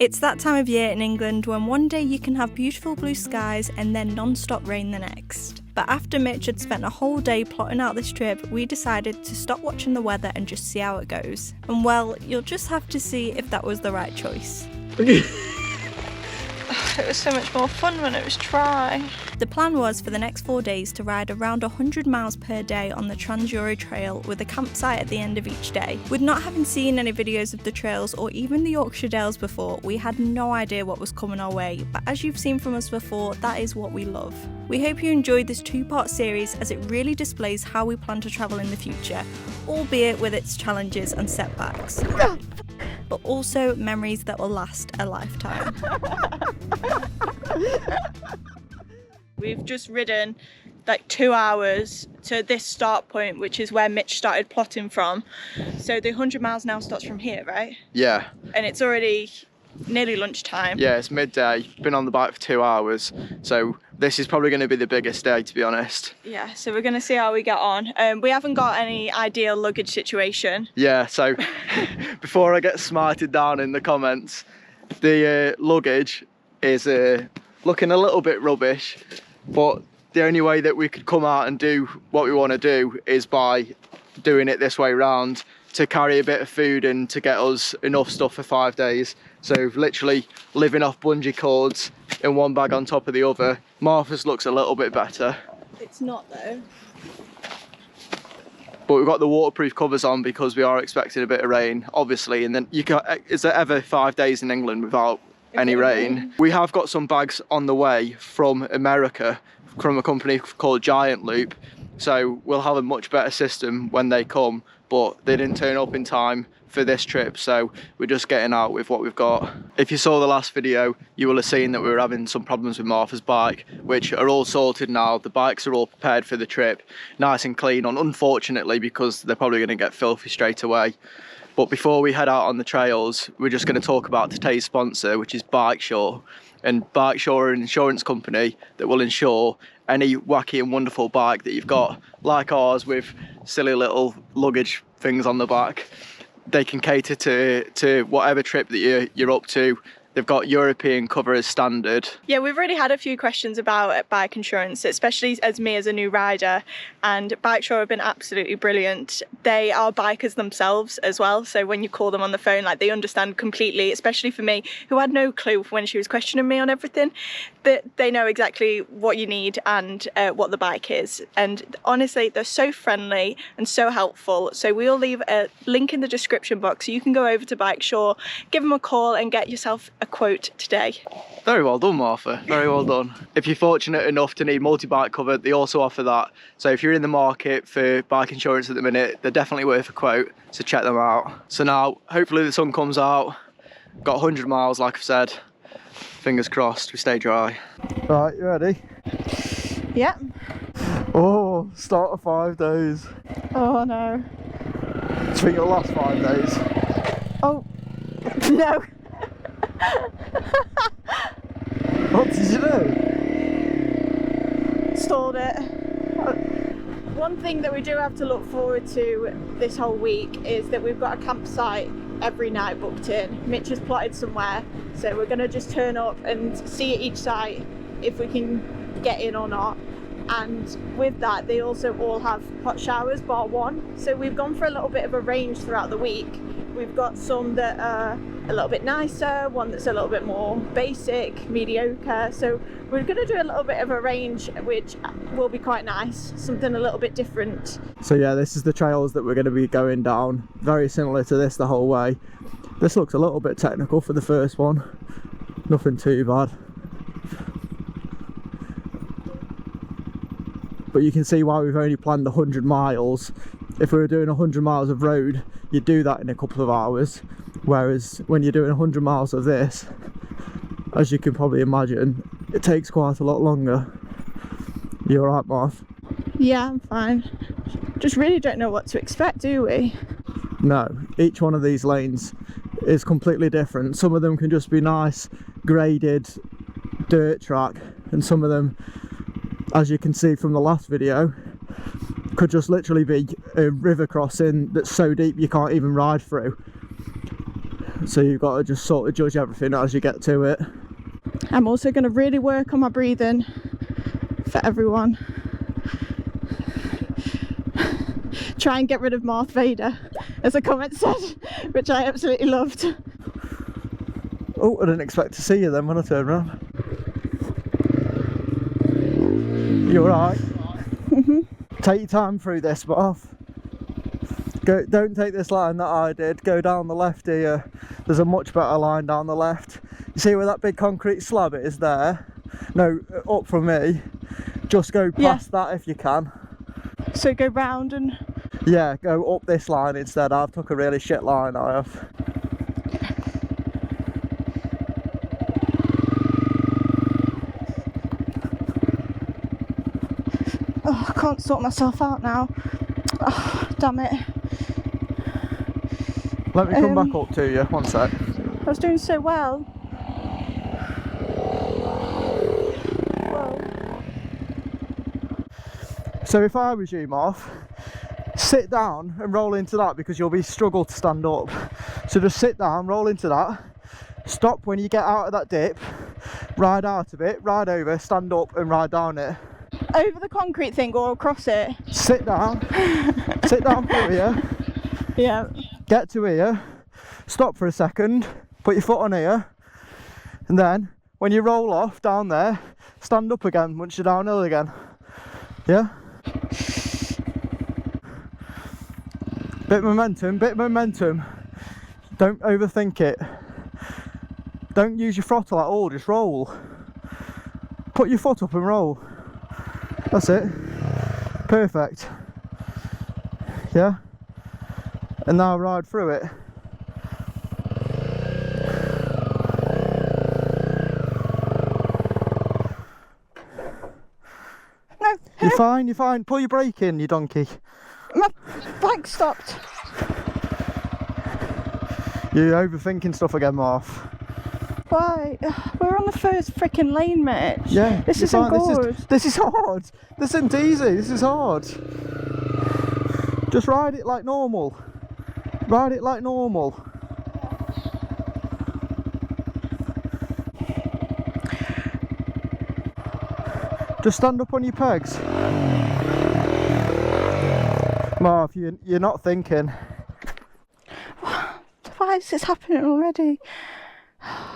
It's that time of year in England when one day you can have beautiful blue skies and then non-stop rain the next. But after Mitch had spent a whole day plotting out this trip, we decided to stop watching the weather and just see how it goes. And well, you'll just have to see if that was the right choice. It was so much more fun when it was dry. The plan was for the next 4 days to ride around 100 miles per day on the Trans-Euro Trail with a campsite at the end of each day. With not having seen any videos of the trails or even the Yorkshire Dales before, we had no idea what was coming our way, but as you've seen from us before, that is what we love. We hope you enjoyed this two-part series as it really displays how we plan to travel in the future, albeit with its challenges and setbacks. But also memories that will last a lifetime. We've just ridden like 2 hours to this start point, which is where Mitch started plotting from. So the 100 miles now starts from here, right? Yeah. And it's already nearly lunchtime. Yeah, it's midday. Been on the bike for 2 hours. So this is probably going to be the biggest day, to be honest. Yeah, so we're going to see how we get on. We haven't got any ideal luggage situation. Yeah, so before I get smited down in the comments, the luggage is looking a little bit rubbish, but the only way that we could come out and do what we want to do is by doing it this way round, to carry a bit of food and to get us enough stuff for 5 days. So literally living off bungee cords in one bag on top of the other. Martha's looks a little bit better. It's not though. But we've got the waterproof covers on because we are expecting a bit of rain, obviously. And then is there ever 5 days in England without any rain? We have got some bags on the way from America, from a company called Giant Loop. So we'll have a much better system when they come, but they didn't turn up in time for this trip, so we're just getting out with what we've got. If you saw the last video, you will have seen that we were having some problems with Martha's bike, which are all sorted now. The bikes are all prepared for the trip, nice and clean, unfortunately, because they're probably going to get filthy straight away. But before we head out on the trails, we're just going to talk about today's sponsor, which is Bikeshore. And Bikeshore are an insurance company that will insure any wacky and wonderful bike that you've got, like ours with silly little luggage things on the back. They can cater to whatever trip that you're up to. They've got European cover as standard. Yeah, we've already had a few questions about bike insurance, especially as me as a new rider, and Bikeshore have been absolutely brilliant. They are bikers themselves as well, so when you call them on the phone, like, they understand completely, especially for me, who had no clue when she was questioning me on everything, that they know exactly what you need and what the bike is. And honestly, they're so friendly and so helpful. So we'll leave a link in the description box so you can go over to Bikeshore, give them a call and get yourself a quote today. Very well done, Martha. Very well done. If you're fortunate enough to need multi-bike cover, they also offer that. So if you're in the market for bike insurance at the minute, they're definitely worth a quote, so check them out. So now, hopefully the sun comes out. Got 100 miles, like I've said. Fingers crossed, we stay dry. Right, you ready? Yeah. Oh, start of 5 days. Oh no. Do you think it'll last 5 days? Oh, no. What did you do? Stalled it. One thing that we do have to look forward to this whole week is that we've got a campsite every night booked in. Mitch has plotted somewhere, so we're going to just turn up and see at each site if we can get in or not. And with that, they also all have hot showers, bar one. So we've gone for a little bit of a range throughout the week. We've got some that are a little bit nicer, one that's a little bit more basic, mediocre. So we're going to do a little bit of a range, which will be quite nice, something a little bit different. So yeah, this is the trails that we're going to be going down. Very similar to this the whole way. This looks a little bit technical for the first one. Nothing too bad. But you can see why we've only planned 100 miles. If we were doing 100 miles of road, you'd do that in a couple of hours. Whereas when you're doing 100 miles of this, as you can probably imagine, it takes quite a lot longer. You alright, Marth? Yeah, I'm fine. Just really don't know what to expect, do we? No, each one of these lanes is completely different. Some of them can just be nice, graded dirt track, and some of them, as you can see from the last video, could just literally be a river crossing that's so deep you can't even ride through. So you've got to just sort of judge everything as you get to it. I'm also going to really work on my breathing for everyone. Try and get rid of Darth Vader, as a comment said, which I absolutely loved. Oh, I didn't expect to see you then when I turned around. You alright? Take your time through this, Marv. Don't take this line that I did. Go down the left here. There's a much better line down the left. You see where that big concrete slab is there? No, up from me. Just go past that if you can. So go round and... Yeah, go up this line instead. I've took a really shit line, I have. Oh, I can't sort myself out now. Oh, damn it. Let me come back up to you, one sec. I was doing so well. Whoa. So if I was you, Marv, sit down and roll into that because you'll be struggle to stand up. So just sit down, roll into that, stop when you get out of that dip, ride out of it, ride over, stand up and ride down it. Over the concrete thing or across it? Sit down, sit down for here. Yeah. Get to here, stop for a second, put your foot on here, and then when you roll off down there, stand up again once you're downhill again. Yeah? Bit momentum, bit momentum. Don't overthink it. Don't use your throttle at all, just roll. Put your foot up and roll. That's it. Perfect. Yeah? And now ride through it. No. You're fine, you're fine. Pull your brake in, you donkey. My bike stopped. You're overthinking stuff again, Marv. Why? We're on the first freaking lane, Mitch. Yeah. This isn't good. This is hard. This isn't easy. This is hard. Just ride it like normal. Ride it like normal. Just stand up on your pegs. Marv, you're not thinking. Why is this happening already?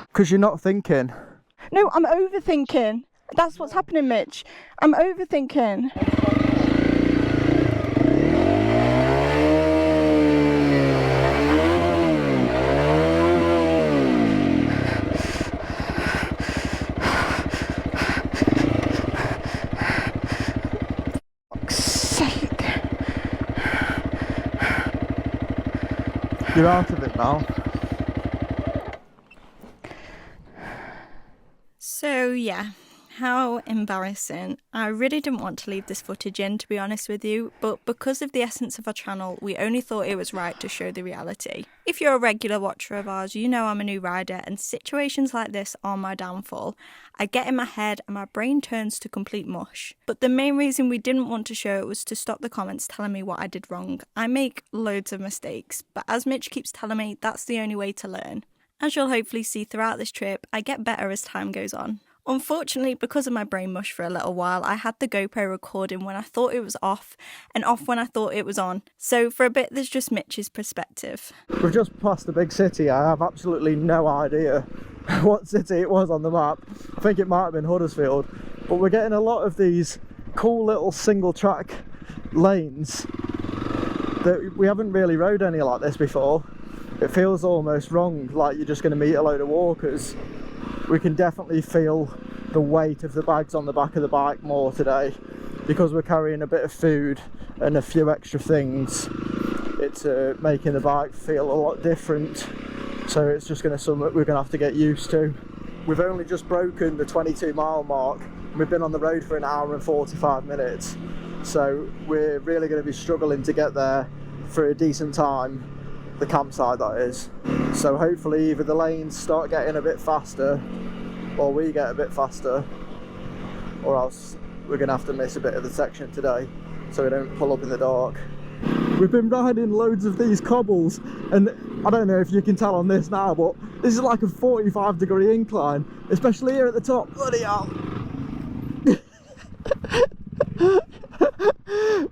Because you're not thinking. No, I'm overthinking. That's what's happening, Mitch. I'm overthinking. You're out of it now. So yeah, how embarrassing. I really didn't want to leave this footage in, to be honest with you, but because of the essence of our channel, we only thought it was right to show the reality. If you're a regular watcher of ours, you know I'm a new rider and situations like this are my downfall. I get in my head and my brain turns to complete mush. But the main reason we didn't want to show it was to stop the comments telling me what I did wrong. I make loads of mistakes, but as Mitch keeps telling me, that's the only way to learn. As you'll hopefully see throughout this trip, I get better as time goes on. Unfortunately, because of my brain mush for a little while, I had the GoPro recording when I thought it was off and off when I thought it was on. So for a bit, there's just Mitch's perspective. We've just passed the big city. I have absolutely no idea what city it was on the map. I think it might have been Huddersfield. But we're getting a lot of these cool little single track lanes that we haven't really rode any like this before. It feels almost wrong, like you're just going to meet a load of walkers. We can definitely feel the weight of the bags on the back of the bike more today because we're carrying a bit of food and a few extra things. It's making the bike feel a lot different, so it's just going to something we're going to have to get used to. We've only just broken the 22-mile mark. We've been on the road for an hour and 45 minutes, so we're really going to be struggling to get there for a decent time. The campsite, that is. So hopefully either the lanes start getting a bit faster or we get a bit faster, or else we're gonna have to miss a bit of the section today so we don't pull up in the dark. We've been riding loads of these cobbles, and I don't know if you can tell on this now, but this is like a 45-degree incline, especially here at the top. Bloody hell.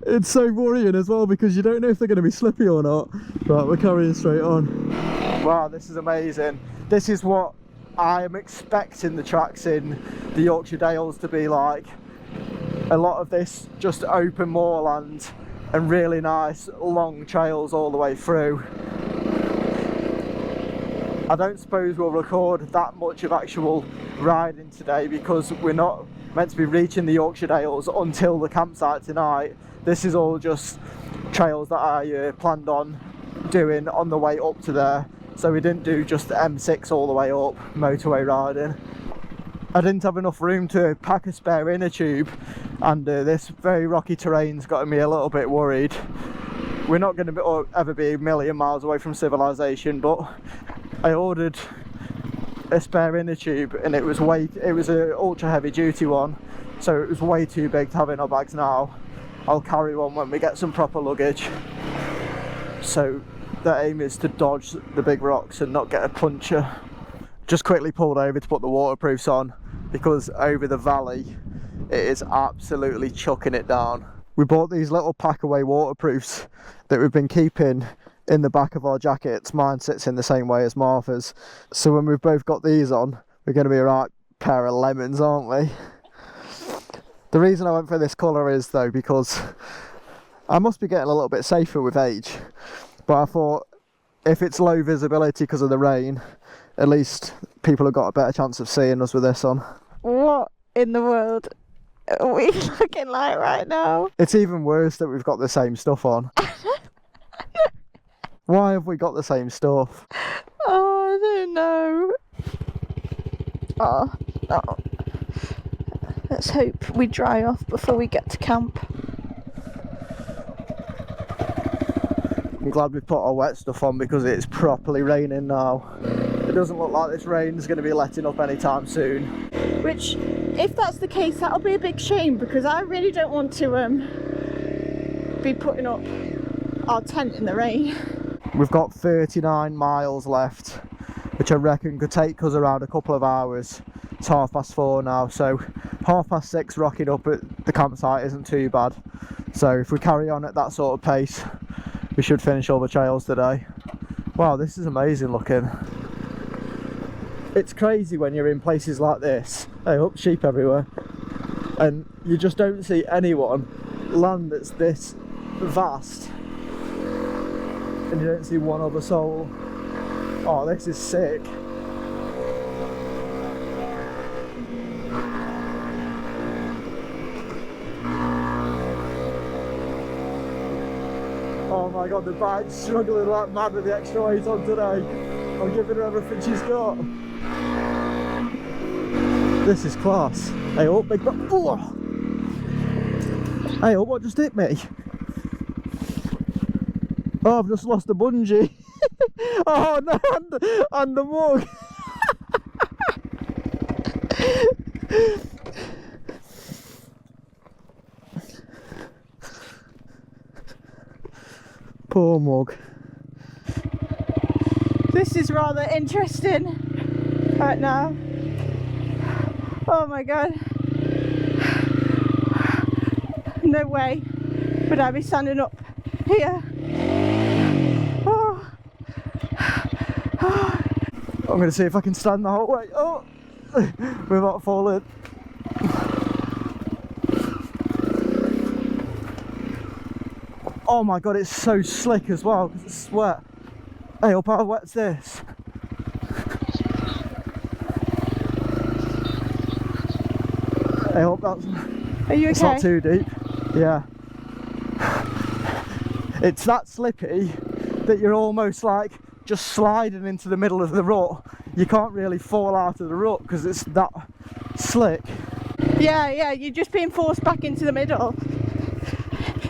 It's so worrying as well because you don't know if they're going to be slippy or not. Right, we're carrying straight on. Wow, this is amazing. This is what I am expecting the tracks in the Yorkshire Dales to be like. A lot of this just open moorland and really nice long trails all the way through. I don't suppose we'll record that much of actual riding today because we're not meant to be reaching the Yorkshire Dales until the campsite tonight. This is all just trails that I planned on doing on the way up to there. So we didn't do just the M6 all the way up, motorway riding. I didn't have enough room to pack a spare inner tube, and this very rocky terrain's got me a little bit worried. We're not going to ever be a million miles away from civilization, but I ordered a spare inner tube and it was an ultra heavy duty one, so it was way too big to have in our bags now. I'll carry one when we get some proper luggage. So the aim is to dodge the big rocks and not get a puncture. Just quickly pulled over to put the waterproofs on because over the valley it is absolutely chucking it down. We bought these little pack away waterproofs that we've been keeping in the back of our jackets. Mine sits in the same way as Martha's, so when we've both got these on, we're going to be a right pair of lemons, aren't we? The reason I went for this colour is though because I must be getting a little bit safer with age, but I thought if it's low visibility because of the rain, at least people have got a better chance of seeing us with this on. What in the world are we looking like right now? It's even worse that we've got the same stuff on. Why have we got the same stuff? Oh, I don't know. Oh. Let's hope we dry off before we get to camp. I'm glad we put our wet stuff on because it's properly raining now. It doesn't look like this rain's going to be letting up anytime soon. Which, if that's the case, that'll be a big shame because I really don't want to be putting up our tent in the rain. We've got 39 miles left, which I reckon could take us around a couple of hours. It's 4:30 now, so 6:30 rocking up at the campsite isn't too bad. So if we carry on at that sort of pace, we should finish all the trails today. Wow, this is amazing looking. It's crazy when you're in places like this. Hey, up, sheep everywhere. And you just don't see anyone. Land that's this vast. And you don't see one other soul. Oh, this is sick. Oh my god, the bike's struggling like mad with the extra weight on today. I'm giving her everything she's got. This is class. Hey up, big bro. Oh. Hey up, what just hit me? Oh, I've just lost the bungee. Oh no, and the mug. Poor mug. This is rather interesting right now. Oh my god. No way would I be standing up here. Oh. I'm going to see if I can stand the whole way. Oh, without falling. Oh my god, it's so slick as well because it's wet. Hey, up, how wet's this? Hey, up, that's... Are you okay? It's not too deep. Yeah. It's that slippy that you're almost like just sliding into the middle of the rut. You can't really fall out of the rut because it's that slick. Yeah, you're just being forced back into the middle.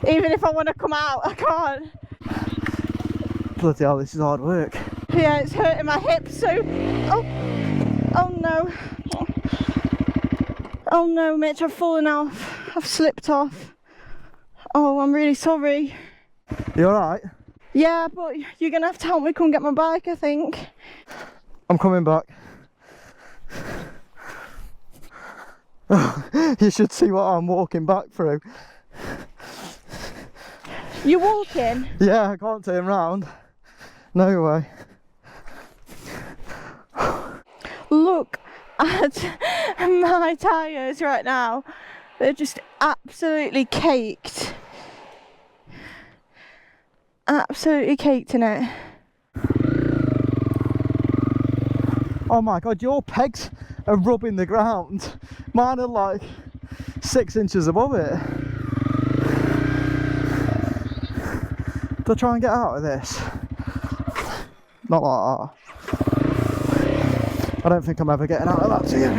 Even if I want to come out, I can't. Bloody hell, this is hard work. Yeah, it's hurting my hips, so... Oh no. Oh no, Mitch, I've fallen off. I've slipped off. Oh, I'm really sorry. You alright? Yeah, but you're gonna have to help me come get my bike, I think. I'm coming back. You should see what I'm walking back through. You walking? Yeah, I can't turn round. No way. Look at my tyres right now. They're just absolutely caked. Absolutely caked in it. Oh my god, your pegs are rubbing the ground. Mine are like 6 inches above it. To try and get out of this. Not like that. I don't think I'm ever getting out of that too.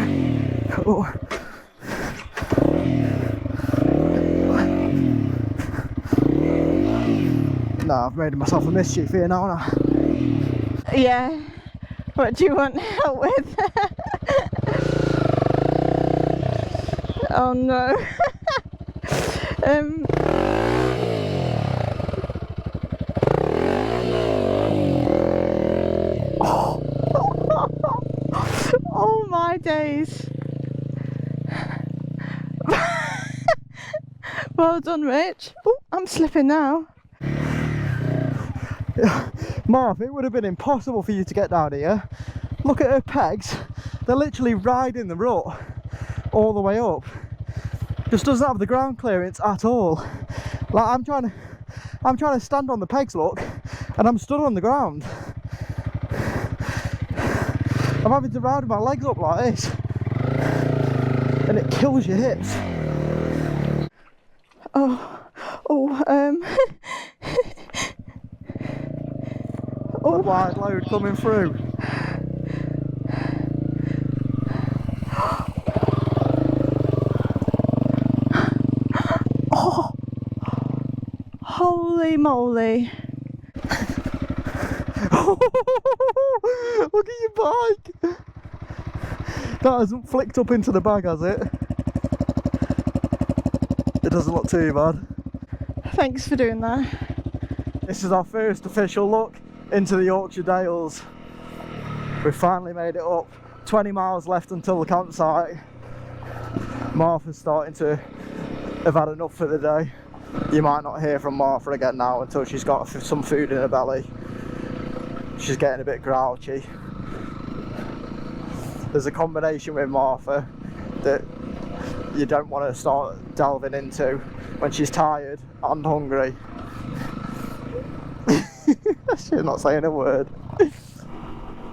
Oh. No, I've made myself a mischief here now, haven't I? Yeah. What do you want help with? Oh no. Oh my days. Well done, Rich. Oh, I'm slipping now. Marv, it would have been impossible for you to get down here. Look at her pegs. They're literally riding the rut all the way up. Just doesn't have the ground clearance at all. Like I'm trying to stand on the pegs, look, and I'm stood on the ground. I'm having to ride with my legs up like this, and it kills your hips. The wide load coming through. Oh, holy moly. Look at your bike. That hasn't flicked up into the bag, has it? It doesn't look too bad. Thanks for doing that. This is our first official look into the Yorkshire Dales. We've finally made it up. 20 miles left until the campsite. Martha's starting to have had enough for the day. You might not hear from Martha again now until she's got some food in her belly. She's getting a bit grouchy. There's a combination with Martha that you don't want to start delving into when she's tired and hungry. She's not saying a word.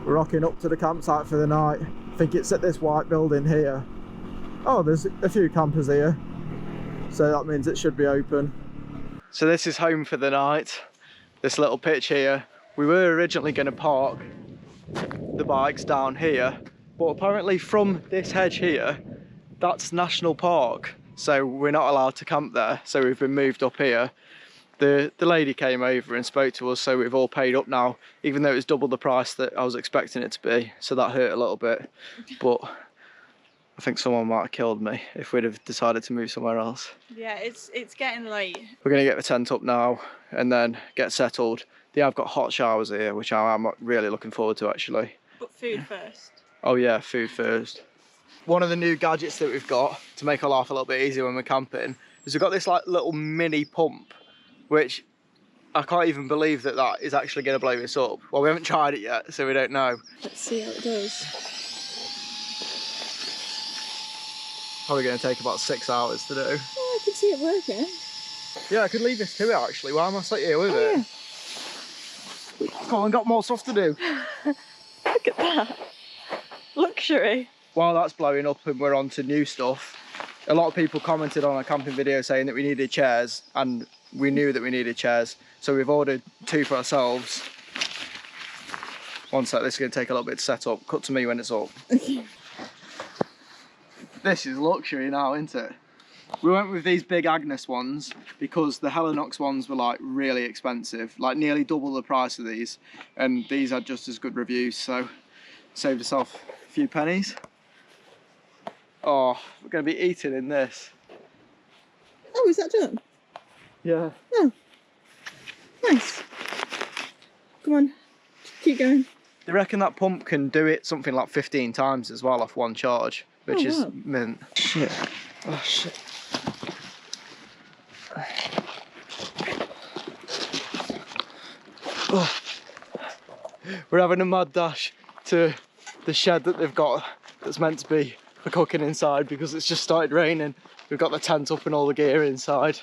We're rocking up to the campsite for the night. I think it's at this white building here. Oh, there's a few campers here, so that means it should be open. So this is home for the night. This little pitch here. We were originally going to park the bikes down here, but apparently from this hedge here, that's National Park, so we're not allowed to camp there, so we've been moved up here. The lady came over and spoke to us, so we've all paid up now, even though it was double the price that I was expecting it to be, so that hurt a little bit. But I think someone might have killed me if we'd have decided to move somewhere else. Yeah, it's getting late. We're going to get the tent up now and then get settled. They have got hot showers here, which I'm really looking forward to actually. But food first. Oh yeah, food first. One of the new gadgets that we've got to make our life a little bit easier when we're camping is we've got this like little mini pump, which I can't even believe that is actually going to blow this up. Well, we haven't tried it yet, so we don't know. Let's see how it does. Probably going to take about 6 hours to do. Oh, I can see it working. Yeah, I could leave this to it actually. Why am I sat here with it? Yeah. Come on, got more stuff to do. Look at that. Luxury. While that's blowing up and we're on to new stuff, a lot of people commented on our camping video saying that we needed chairs, and we knew that we needed chairs, so we've ordered 2 for ourselves. One sec, this is going to take a little bit to set up. Cut to me when it's up. This is luxury now, isn't it? We went with these big Agnes ones because the Helinox ones were like really expensive, like nearly double the price of these, and these had just as good reviews, so saved ourselves a few pennies. Oh, we're going to be eating in this. Oh, is that done? Yeah. Oh. come on. Keep going. They reckon that pump can do it something like 15 times as well off one charge, which is mint. Shit. Oh shit. Oh. We're having a mad dash to the shed that they've got that's meant to be for cooking inside because it's just started raining. We've got the tent up and all the gear inside.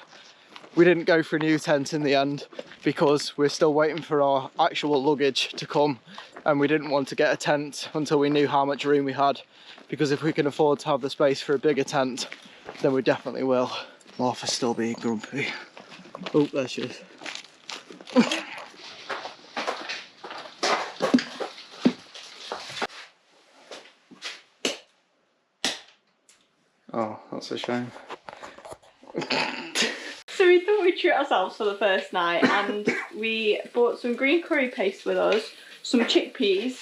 We didn't go for a new tent in the end because we're still waiting for our actual luggage to come, and we didn't want to get a tent until we knew how much room we had, because if we can afford to have the space for a bigger tent, then we definitely will. Martha's still being grumpy. Oh, there she is. Oh, that's a shame. So we thought we'd treat ourselves for the first night, and we bought some green curry paste with us, some chickpeas,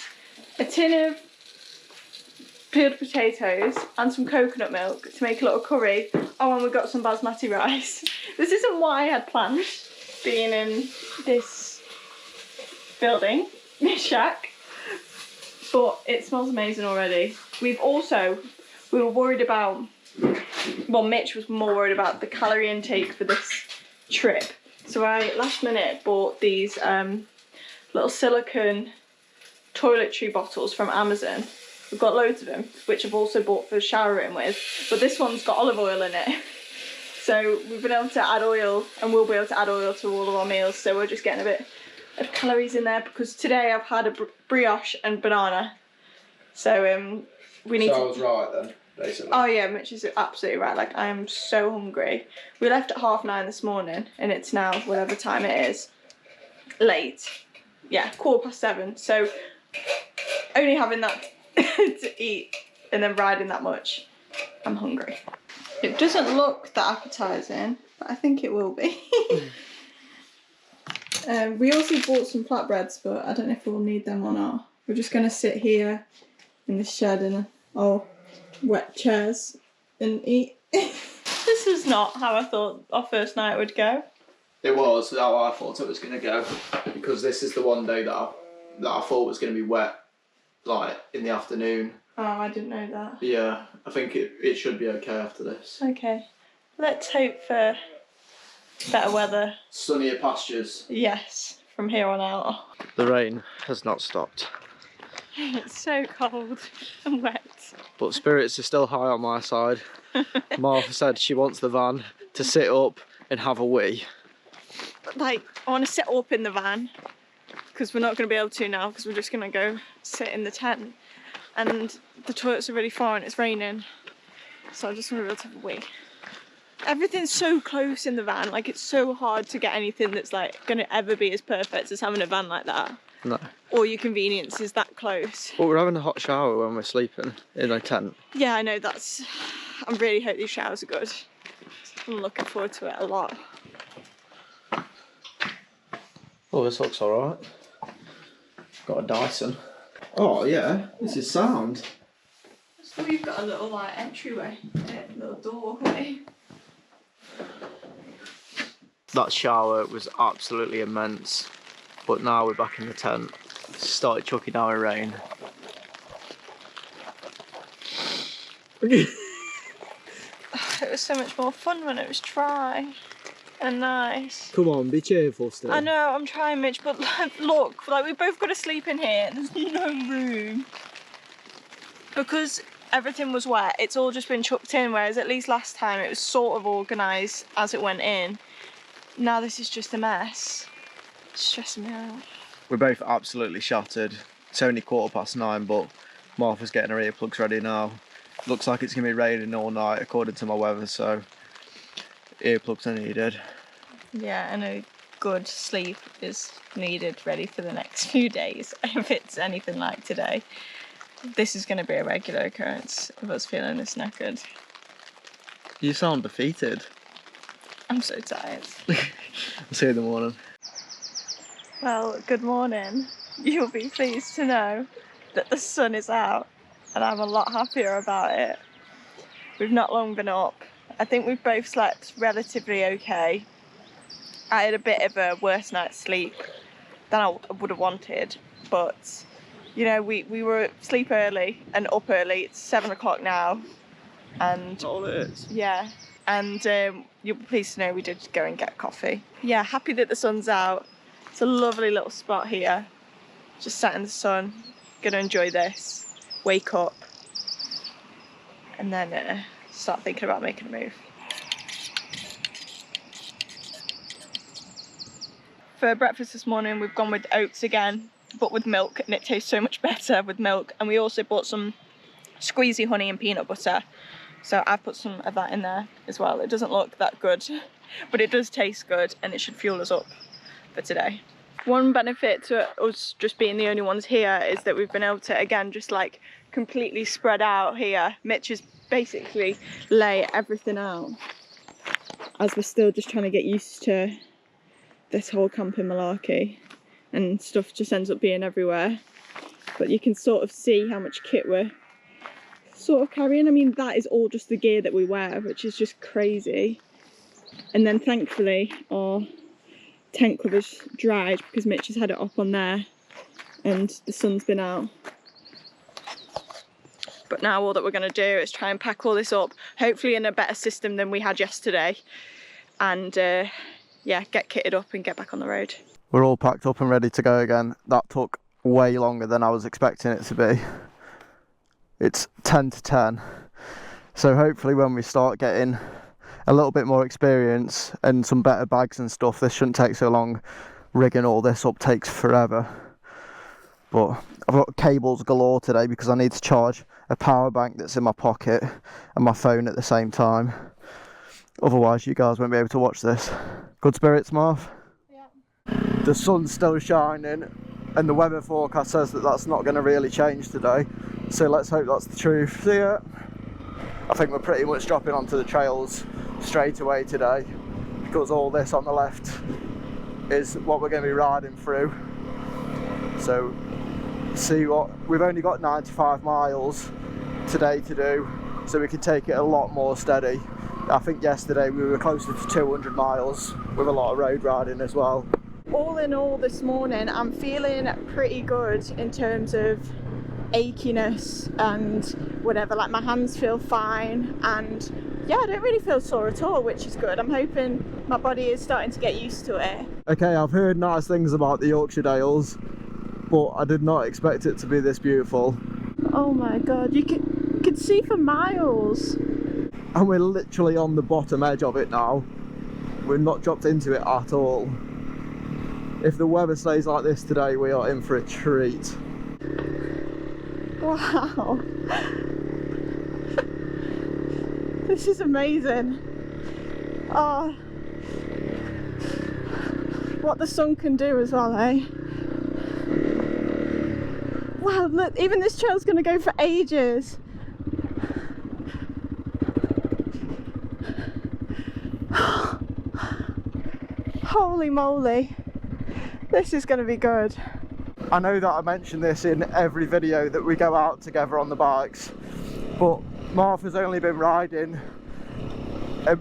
a tin of peeled potatoes and some coconut milk to make a little curry. Oh, and we got some basmati rice. This isn't what I had planned, being in this building, this shack, but it smells amazing already. We were worried about, well, Mitch was more worried about the calorie intake for this trip. So I last minute bought these little silicone toiletry bottles from Amazon. We've got loads of them, which I've also bought for showering with, but this one's got olive oil in it. So we've been able to add oil, and we'll be able to add oil to all of our meals, so we're just getting a bit of calories in there, because today I've had a brioche and banana. So we need to... I was right then, basically. Oh yeah, Mitch is absolutely right. Like, I am so hungry. We left at 9:30 this morning, and it's now whatever time it is. Late. Yeah, 7:15. So only having that to eat and then riding that much, I'm hungry. It doesn't look that appetizing, but I think it will be. We also bought some flatbreads, but I don't know if we'll need them or not. We're just going to sit here in the shed in our wet chairs and eat. This is not how I thought our first night would go. It was how I thought it was going to go, because this is the one day that I thought was going to be wet, like in the afternoon. Oh, I didn't know that. Yeah, I think it should be okay after this. Okay, let's hope for better weather. Sunnier pastures. Yes, from here on out. The rain has not stopped. It's so cold and wet. But spirits are still high on my side. Martha said she wants the van to sit up and have a wee. Like, I want to sit up in the van, because we're not going to be able to now, because we're just going to go sit in the tent. And the toilet's are really far and it's raining. So I just want to be able to have a wee. Everything's so close in the van, like it's so hard to get anything that's like going to ever be as perfect as having a van like that. No. Or your convenience is that close. But we're having a hot shower when we're sleeping in a tent. Yeah, I know, I really hope these showers are good. I'm looking forward to it a lot. Oh, this looks alright. Got a Dyson. Oh yeah, this is sound. So we've got a little like entryway, a little doorway. That shower was absolutely immense, but now we're back in the tent. It's started chucking down in rain. It was so much more fun when it was dry and nice. Come on, be cheerful still. I know, I'm trying, Mitch, but look, like we've both got to sleep in here. There's no room. Because everything was wet, it's all just been chucked in, whereas at least last time it was sort of organised as it went in. Now this is just a mess. It's stressing me out. We're both absolutely shattered. It's only 9:15, but Martha's getting her earplugs ready now. Looks like it's going to be raining all night according to my weather, so earplugs are needed. Yeah, and a good sleep is needed ready for the next few days, if it's anything like today. This is going to be a regular occurrence of us feeling this knackered. You sound defeated. I'm so tired. I'll see you in the morning. Well, good morning. You'll be pleased to know that the sun is out and I'm a lot happier about it. We've not long been up. I think we've both slept relatively okay. I had a bit of a worse night's sleep than I would have wanted, but you know, we were asleep early and up early. It's 7 o'clock now, and all it is. yeah, and you'll be pleased to know we did go and get coffee. Yeah, happy that the sun's out. It's a lovely little spot here, just sat in the sun. Gonna enjoy this, wake up, and then start thinking about making a move. For breakfast this morning, we've gone with oats again, but with milk, and it tastes so much better with milk. And we also bought some squeezy honey and peanut butter, so I've put some of that in there as well. It doesn't look that good, but it does taste good, and it should fuel us up for today. One benefit to us just being the only ones here is that we've been able to, again, just like completely spread out here. Mitch has basically lay everything out, as we're still just trying to get used to this whole camping malarkey, and stuff just ends up being everywhere. But you can sort of see how much kit we're sort of carrying. I mean, that is all just the gear that we wear, which is just crazy. And then thankfully our tent cover's dried because Mitch has had it up on there and the sun's been out. But now all that we're going to do is try and pack all this up, hopefully in a better system than we had yesterday, and yeah, get kitted up and get back on the road. We're all packed up and ready to go again. That took way longer than I was expecting it to be. It's 10 to 10. So hopefully when we start getting a little bit more experience and some better bags and stuff, this shouldn't take so long. Rigging all this up takes forever. But I've got cables galore today because I need to charge a power bank that's in my pocket and my phone at the same time. Otherwise you guys won't be able to watch this. Good spirits, Marv? Yeah. The sun's still shining and the weather forecast says that that's not going to really change today. So let's hope that's the truth. So yeah, I think we're pretty much dropping onto the trails straight away today, because all this on the left is what we're going to be riding through. So see what, we've only got 95 miles today to do, so we can take it a lot more steady. I think yesterday we were closer to 200 miles with a lot of road riding as well. All in all this morning I'm feeling pretty good in terms of achiness and whatever. Like my hands feel fine, and yeah, I don't really feel sore at all, which is good. I'm hoping my body is starting to get used to it. Okay, I've heard nice things about the Yorkshire Dales, but I did not expect it to be this beautiful. Oh my god, you could see for miles. And we're literally on the bottom edge of it now. We're not dropped into it at all. If the weather stays like this today, we are in for a treat. Wow. This is amazing. Oh, what the sun can do as well, eh? Wow, look, even this trail's gonna go for ages. Holy moly, this is going to be good. I know that I mention this in every video that we go out together on the bikes, but Martha's only been riding a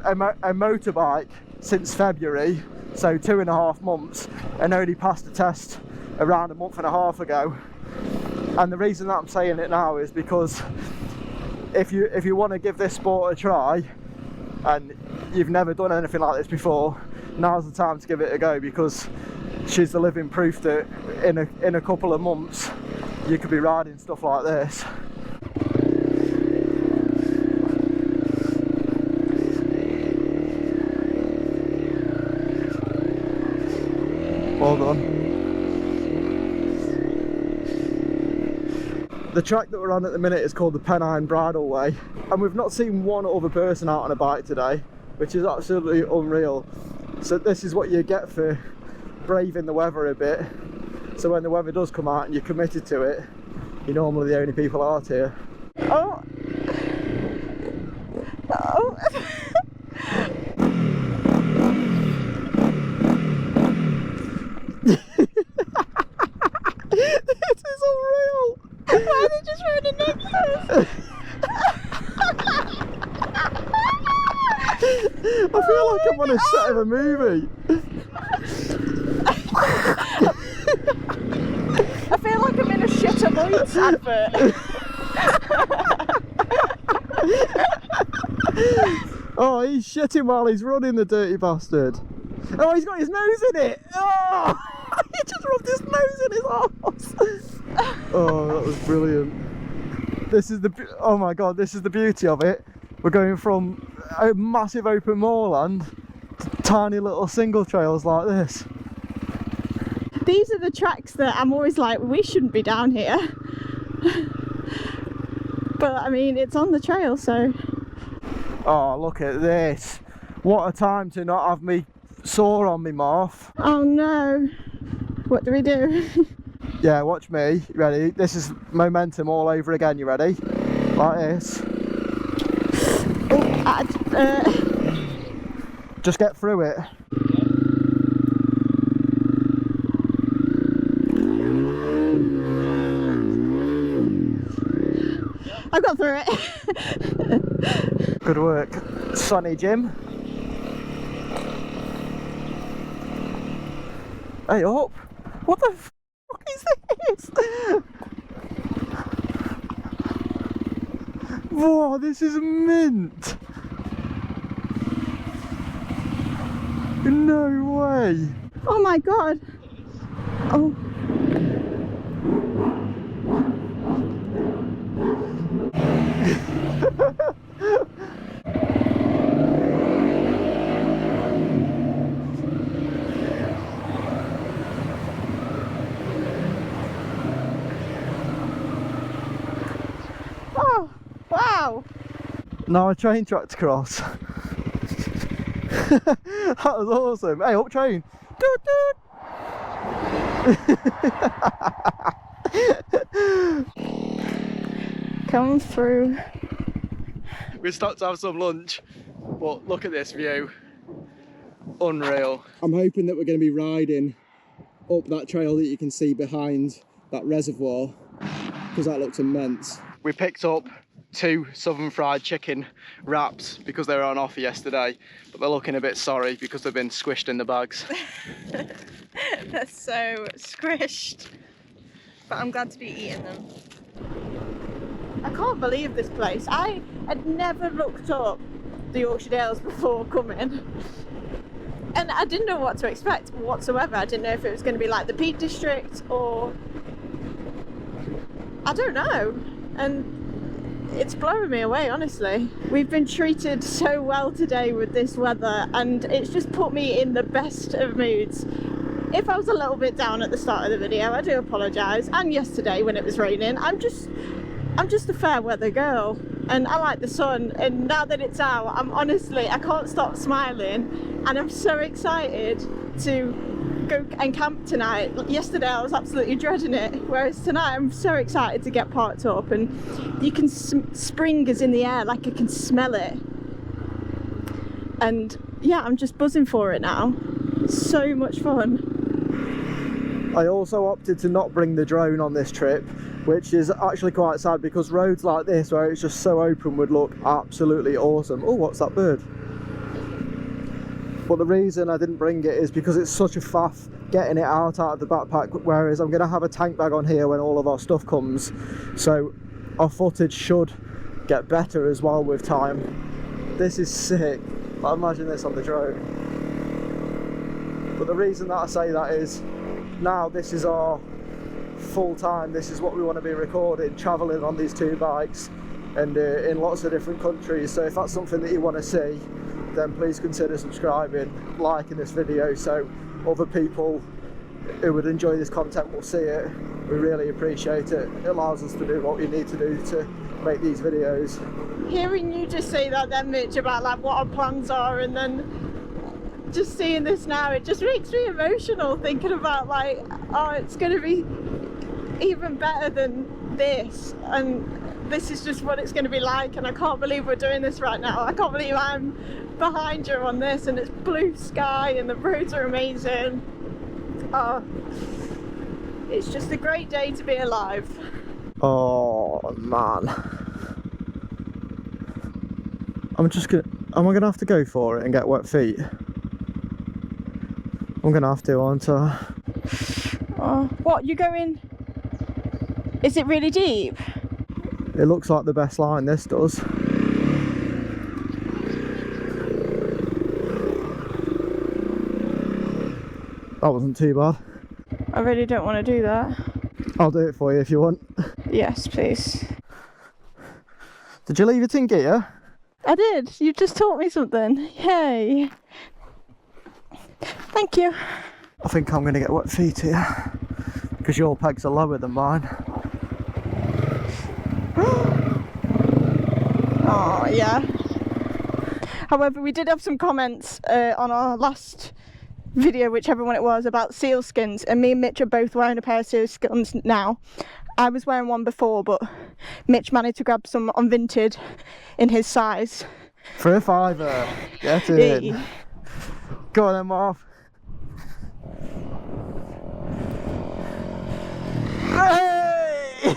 motorbike since February, so 2.5 months, and only passed the test around a month and a half ago. And the reason that I'm saying it now is because if you want to give this sport a try and you've never done anything like this before, now's the time to give it a go, because she's the living proof that in a couple of months you could be riding stuff like this. Well done. The track that we're on at the minute is called the Pennine Bridleway, and we've not seen one other person out on a bike today, which is absolutely unreal. So this is what you get for braving the weather a bit. So when the weather does come out and you're committed to it, you're normally the only people out here. Oh! Oh! This is unreal! Why are they just wearing a necklace? I feel like I'm on a set of a movie. Lloyd's advert. Oh, he's shitting while he's running, the dirty bastard. Oh, he's got his nose in it. Oh, he just rubbed his nose in his arse. Oh, that was brilliant. This is oh my god, this is the beauty of it. We're going from a massive open moorland to tiny little single trails like this. These are the tracks that I'm always like, we shouldn't be down here. But I mean, it's on the trail, so. Oh, look at this. What a time to not have me sore on me, Marth. Oh no. What do we do? Yeah, watch me. Ready? This is momentum all over again. You ready? Like this. Oh, Just get through it. I got through it. Good work. Sonny Jim. Hey up! What the fuck is this? Whoa, this is mint! No way! Oh my god. Oh. Oh, wow. Now a train track to cross. That was awesome. Hey, up train. Doot, Come through. We stopped to have some lunch, but look at this view. Unreal. I'm hoping that we're going to be riding up that trail that you can see behind that reservoir, because that looks immense. We picked up 2 southern fried chicken wraps because they were on offer yesterday, but they're looking a bit sorry because they've been squished in the bags. They're so squished, but I'm glad to be eating them. I can't believe this place. I had never looked up the Yorkshire Dales before coming. And I didn't know what to expect whatsoever. I didn't know if it was going to be like the Peak District or... I don't know. And it's blowing me away, honestly. We've been treated so well today with this weather, and it's just put me in the best of moods. If I was a little bit down at the start of the video, I do apologise. And yesterday when it was raining, I'm just a fair weather girl, and I like the sun, and now that it's out, I can't stop smiling, and I'm so excited to go and camp tonight. Yesterday I was absolutely dreading it, whereas tonight I'm so excited to get parked up, and you can spring is in the air, like I can smell it, and yeah, I'm just buzzing for it now. So much fun. I also opted to not bring the drone on this trip, which is actually quite sad because roads like this where it's just so open would look absolutely awesome. Oh, what's that bird? But the reason I didn't bring it is because it's such a faff getting it out of the backpack, whereas I'm going to have a tank bag on here when all of our stuff comes, so our footage should get better as well with time. This is sick. I imagine this on the drone. But the reason that I say that is now this is our full time, this is what we want to be recording, travelling on these 2 bikes and in lots of different countries. So if that's something that you want to see, then please consider subscribing, liking this video, so other people who would enjoy this content will see it. We really appreciate it. It allows us to do what we need to do to make these videos. Hearing you just say that then, Mitch, about like what our plans are, and then just seeing this now, it just makes me emotional thinking about like, oh, it's going to be even better than this, and this is just what it's going to be like, and I can't believe we're doing this right now. I can't believe I'm behind you on this, and it's blue sky and the roads are amazing. Oh, it's just a great day to be alive. Oh man, am I gonna have to go for it and get wet feet? I'm gonna have to, aren't I? Oh, what, you going Is it really deep? It looks like the best line, this does. That wasn't too bad. I really don't want to do that. I'll do it for you if you want. Yes, please. Did you leave it in gear? I did. You just taught me something. Yay. Thank you. I think I'm going to get wet feet here because your pegs are lower than mine. Oh, yeah. However, we did have some comments on our last video, whichever one it was, about seal skins, and me and Mitch are both wearing a pair of seal skins now. I was wearing one before, but Mitch managed to grab some on Vinted in his size. For a fiver. Get in. Go on then, Marv. Hey!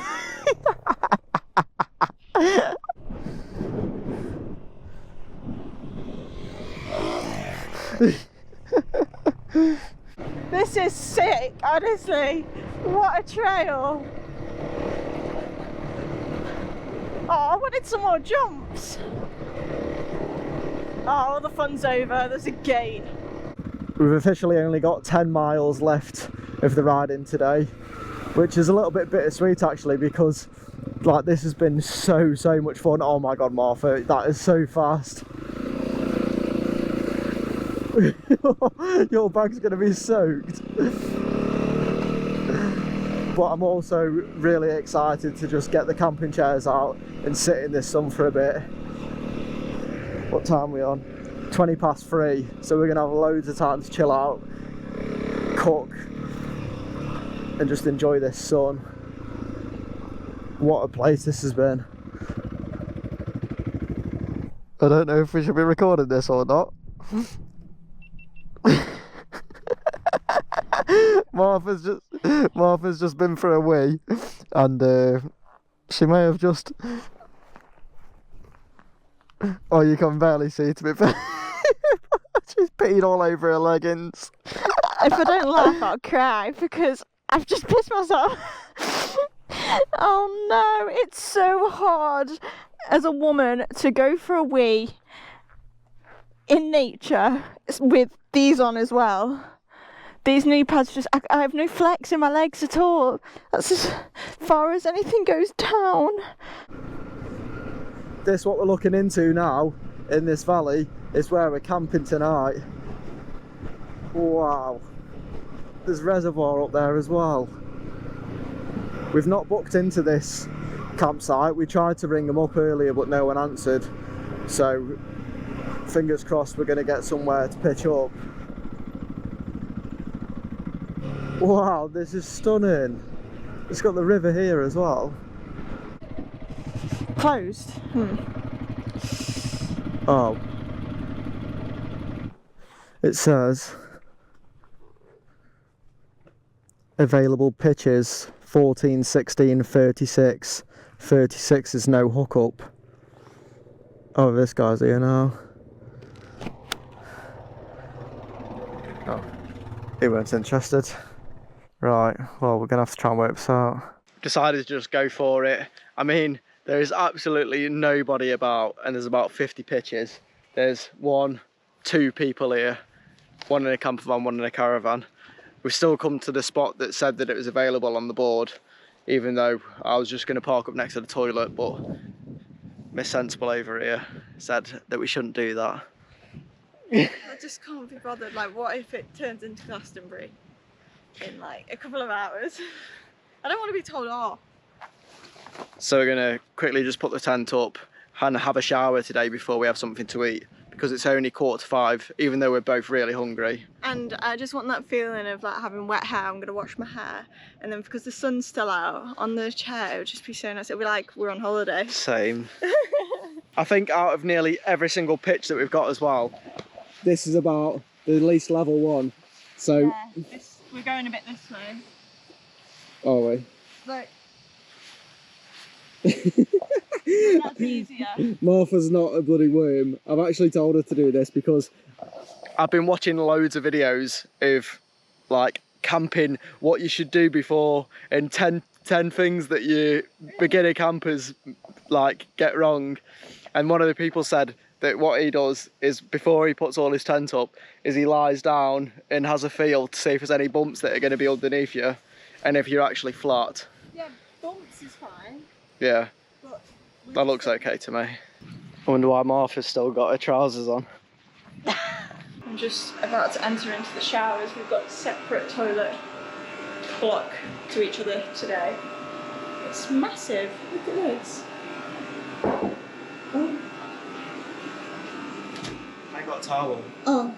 This is sick, honestly. What a trail. Oh, I wanted some more jumps. Oh, the fun's over. There's a gate. We've officially only got 10 miles left of the riding today, which is a little bit bittersweet actually, because like this has been so much fun. Oh my god, Martha, that is so fast. Your bag's going to be soaked. But I'm also really excited to just get the camping chairs out and sit in this sun for a bit. What time are we on? 3:20, so we're going to have loads of time to chill out, cook and just enjoy this sun. What a place this has been. I don't know if we should be recording this or not. Martha's just been for a wee, and she may have just. Oh, you can barely see, to be fair. She's peed all over her leggings. If I don't laugh, I'll cry because I've just pissed myself. Oh no, it's so hard as a woman to go for a wee in nature with these on as well. These knee pads just, I have no flex in my legs at all. That's as far as anything goes down. This, what we're looking into now in this valley, is where we're camping tonight. Wow. There's reservoir up there as well. We've not booked into this campsite. We tried to ring them up earlier but no one answered. So fingers crossed we're going to get somewhere to pitch up. Wow, this is stunning. It's got the river here as well. Closed? Oh. It says available pitches 14, 16, 36. 36 is no hookup. Oh, this guy's here now. Oh, he weren't interested. Right, well, we're gonna have to try and work this out. Decided to just go for it. I mean, there is absolutely nobody about, and there's about 50 pitches. There's 1, 2 people here, one in a camper van, one in a caravan. We've still come to the spot that said that it was available on the board, even though I was just going to park up next to the toilet, but Miss Sensible over here said that we shouldn't do that. I just can't be bothered. Like, what if it turns into Glastonbury in like a couple of hours? I don't want to be told off. So we're going to quickly just put the tent up and have a shower today before we have something to eat, because it's only 4:45, even though we're both really hungry. And I just want that feeling of like having wet hair. I'm going to wash my hair, and then because the sun's still out on the chair, it would just be so nice. It'll be like we're on holiday. Same. I think out of nearly every single pitch that we've got as well, this is about the least level one. So yeah, we're going a bit this way. Are we? Like, that's easier. Martha's not a bloody worm. I've actually told her to do this because I've been watching loads of videos of like camping, what you should do before, and 10 10 things that you beginner campers like get wrong, and one of the people said that what he does is before he puts all his tent up is he lies down and has a feel to see if there's any bumps that are going to be underneath you and if you're actually flat. Yeah, bumps is fine. Yeah, that looks okay to me. I wonder why Martha's still got her trousers on. I'm just about to enter into the showers. We've got separate toilet block to each other today. It's massive. Look at this. Oh. I got a towel. Oh.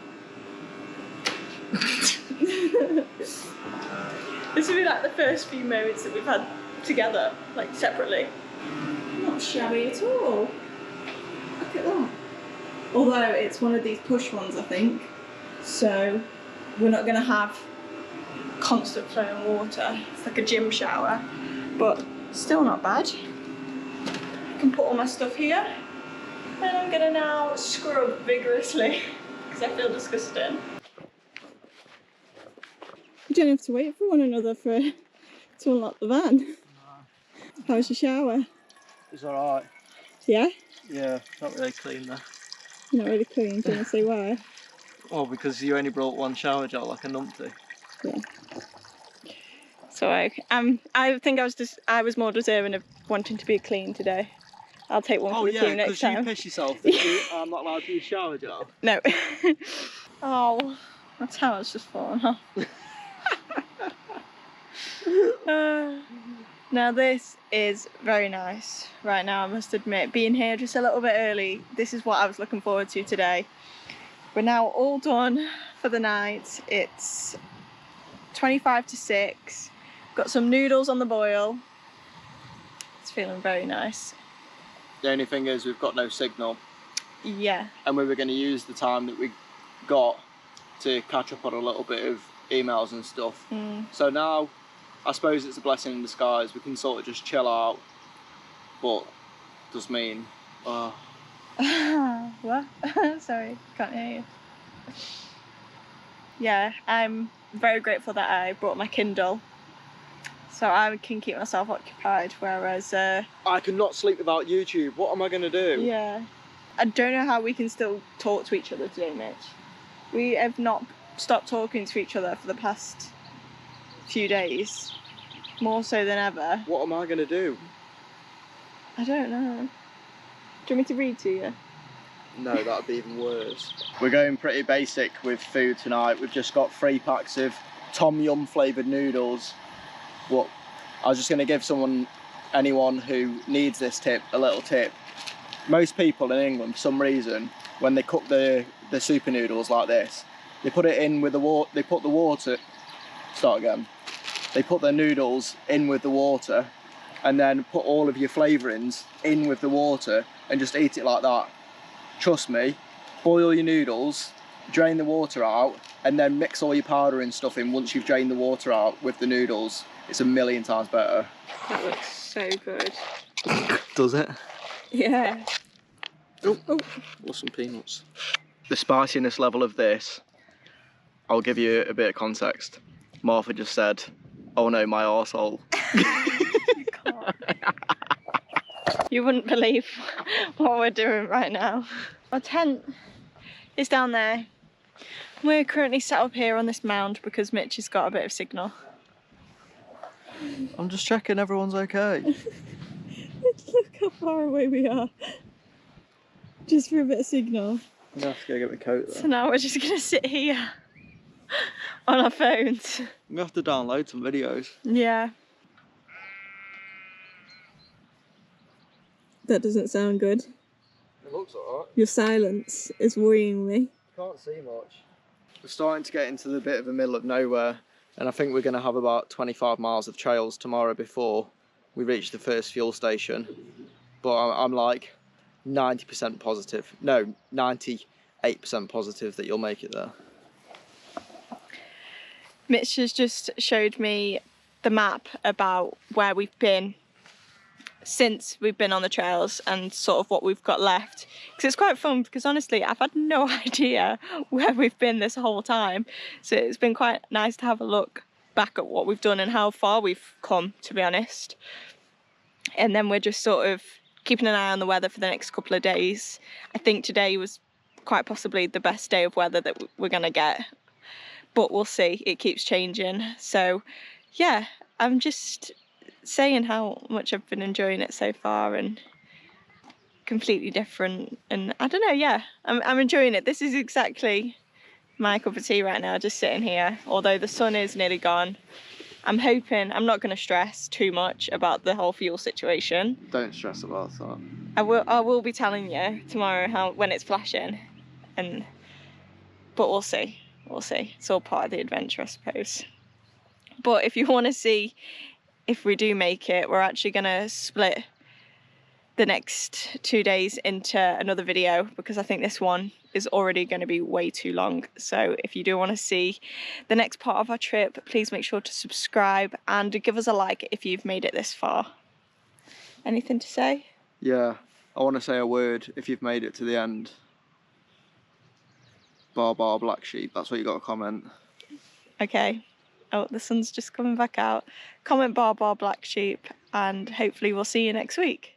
This will be like the first few moments that we've had together, like separately. Not shabby at all. Look at that. Although it's one of these push ones, I think. So we're not going to have constant flowing water. It's like a gym shower, but still not bad. I can put all my stuff here. And I'm going to now scrub vigorously because I feel disgusting. You don't have to wait for one another to unlock the van. No. How's your shower? It's alright. Yeah? Yeah, not really clean though. Not really clean, do you want to say why? Well, because you only brought one shower gel like a numpty. Yeah. So I think I was more deserving of wanting to be clean today. I'll take one for the team next time. Oh yeah, because you piss yourself that I'm not allowed to use shower gel. No. Oh, my towel's just fallen off. Now this is very nice. Right now I must admit, being here just a little bit early, this is what I was looking forward to today. We're now all done for the night. It's 25 to 6. Got some noodles on the boil. It's feeling very nice. The only thing is we've got no signal. Yeah. And we were going to use the time that we got to catch up on a little bit of emails and stuff. So now I suppose it's a blessing in disguise. We can sort of just chill out, but does mean what? Sorry, can't hear you. Yeah, I'm very grateful that I brought my Kindle, so I can keep myself occupied, whereas I cannot sleep without YouTube. What am I going to do? Yeah, I don't know how we can still talk to each other today, Mitch. We have not stopped talking to each other for the past few days, more so than ever. What am I going to do? I don't know. Do you want me to read to you? No, that'd be even worse. We're going pretty basic with food tonight. We've just got 3 packs of Tom Yum flavoured noodles. What? I was just going to give anyone who needs this tip, a little tip. Most people in England, for some reason, when they cook the super noodles like this, they put it in with the water. They put the water. Start again. They put their noodles in with the water, and then put all of your flavourings in with the water, and just eat it like that. Trust me, boil your noodles, drain the water out, and then mix all your powder and stuff in once you've drained the water out with the noodles. It's a million times better. That looks so good. Does it? Yeah. Oh, what's some peanuts? The spiciness level of this, I'll give you a bit of context. Martha just said, "Oh no, my arsehole." You can't. You wouldn't believe what we're doing right now. Our tent is down there. We're currently set up here on this mound because Mitch has got a bit of signal. I'm just checking everyone's okay. Look how far away we are. Just for a bit of signal. I'm gonna have to go get my coat though. So now we're just gonna sit here on our phones. I'm gonna have to download some videos. Yeah. That doesn't sound good. It looks alright. Your silence is worrying me. Can't see much. We're starting to get into the bit of the middle of nowhere, and I think we're going to have about 25 miles of trails tomorrow before we reach the first fuel station. But I'm like 90% positive. No, 98% positive that you'll make it there. Mitch has just showed me the map about where we've been since we've been on the trails and sort of what we've got left, because it's quite fun, because honestly I've had no idea where we've been this whole time, so it's been quite nice to have a look back at what we've done and how far we've come, to be honest. And then we're just sort of keeping an eye on the weather for the next couple of days. I think today was quite possibly the best day of weather that we're going to get, but we'll see. It keeps changing. So yeah, I'm just saying how much I've been enjoying it so far, and completely different, and I don't know, yeah, I'm enjoying it. This is exactly my cup of tea right now, just sitting here, although the sun is nearly gone. I'm hoping I'm not going to stress too much about the whole fuel situation. Don't stress about that. I will be telling you tomorrow when it's flashing, but we'll see. It's all part of the adventure, I suppose. But if you want to see if we do make it, we're actually going to split the next 2 days into another video, because I think this one is already going to be way too long. So if you do want to see the next part of our trip, please make sure to subscribe and give us a like if you've made it this far. Anything to say? Yeah, I want to say a word if you've made it to the end. Bar black sheep, that's what you got to comment. Okay. Oh, the sun's just coming back out. Comment bar black sheep, and hopefully we'll see you next week.